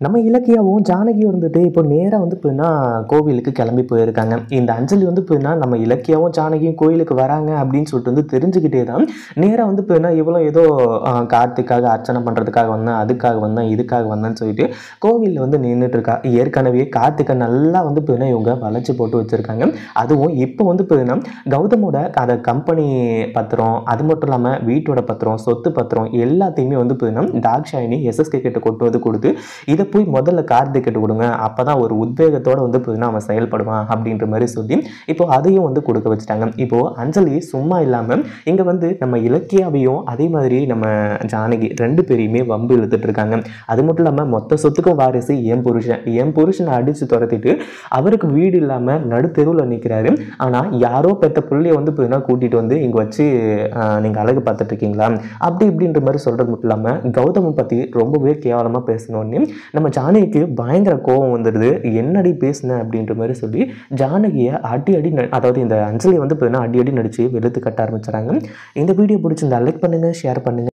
நம்ம இலக்கியாவும் ஜானகியும் இருந்துட்டு இப்போ நேராக வந்து போயின்னா கோவிலுக்கு கிளம்பி போயிருக்காங்க. இந்த அஞ்சலி வந்து போயின்னா நம்ம இலக்கியாவும் ஜானகியும் கோயிலுக்கு வராங்க அப்படின்னு சொல்லிட்டு வந்து தெரிஞ்சுக்கிட்டே தான் நேராக வந்து போயின்னா இவ்வளோ ஏதோ கார்த்திக்காக அர்ச்சனை பண்ணுறதுக்காக வந்தேன், அதுக்காக வந்தேன், இதுக்காக வந்தேன்னு சொல்லிட்டு கோவிலில் வந்து நின்றுட்டு இருக்கா. ஏற்கனவே கார்த்திகை நல்லா வந்து போயின்னா இவங்க வளைச்சி போட்டு வச்சுருக்காங்க. அதுவும் இப்போ வந்து போயின்னா கௌதமோட அதை கம்பெனி பத்திரம், அது மட்டும் இல்லாமல் வீட்டோட பத்திரம், சொத்து பத்திரம் எல்லாத்தையுமே வந்து போயின்னா தாக்ஷாயினி எஸ்எஸ்கே கிட்ட கொண்டு வந்து கொடுத்து இதை போய் முதல்ல கார்த்திக் கிட்ட கொடுங்க, அப்பதான் ஒரு உத்வேகத்தோட வந்து போயின்னா அவன் செயல்படுவான் அப்படின்ற மாதிரி சொல்லி இப்போ அதையும் வந்து கொடுக்க வச்சுட்டாங்க. இப்போ அஞ்சலி சும்மா இல்லாம இங்க வந்து நம்ம இலக்கியாவையும் அதே மாதிரி நம்ம ஜானகி ரெண்டு பேரையுமே வம்பு இழுத்துட்டு இருக்காங்க. அது மட்டும் இல்லாம மொத்த சொத்துக்கும் வாரிசு என் புருஷனை அடிச்சு துரத்திட்டு அவருக்கு வீடு இல்லாம நடுத்தெருவில் நிற்கிறாரு. ஆனா யாரோ பெத்த பிள்ளைய வந்து போயின்னா கூட்டிட்டு வந்து இங்க வச்சு நீங்க அழகு பார்த்துட்டு இருக்கீங்களா அப்படி இப்படின்ற மாதிரி சொல்றது மட்டும் இல்லாம கௌதம பத்தி ரொம்பவே கேவலமா பேசணும்னு நம்ம ஜானகிக்கு பயங்கர கோபம் வந்துடுது. என்னடி பேசுன அப்படின்ற மாதிரி சொல்லி ஜானகியை அடி அதாவது இந்த அஞ்சலி வந்து அடி நடிச்சு வெளுத்து கட்ட ஆரம்பிச்சுறாங்க. இந்த வீடியோ பிடிச்சிருந்தா லைக் பண்ணுங்க, ஷேர் பண்ணுங்க.